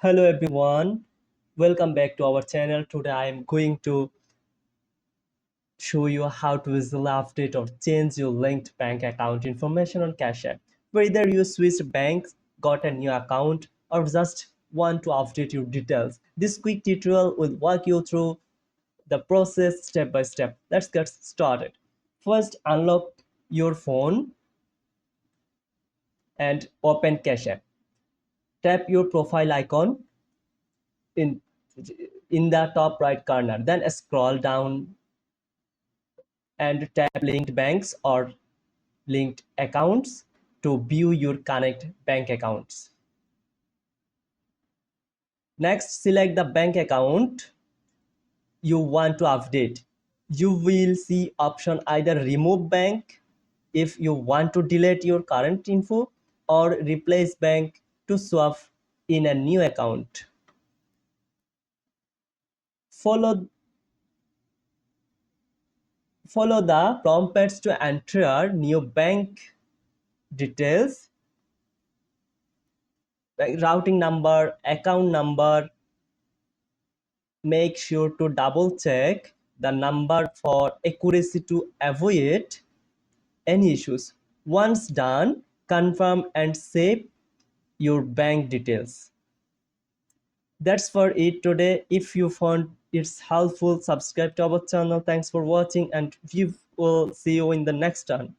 Hello everyone, welcome back to our channel. Today I am going to show you how to easily update or change your linked bank account information on Cash App. Whether you switched banks, got a new account, or just want to update your details, this quick tutorial will walk you through the process step by step. Let's get started. First, unlock your phone and open Cash App. Tap your profile icon in the top right corner, then scroll down and tap linked banks or linked accounts to view your connect bank accounts. Next, select the bank account you want to update. You will see option either remove bank if you want to delete your current info, or replace bank to swap in a new account. Follow the prompts to enter new bank details like routing number, account number. Make sure to double check the number for accuracy to avoid any issues. Once done, confirm and save your bank details. That's for it today. If you found it's helpful, subscribe to our channel. Thanks for watching, and we will see you in the next one.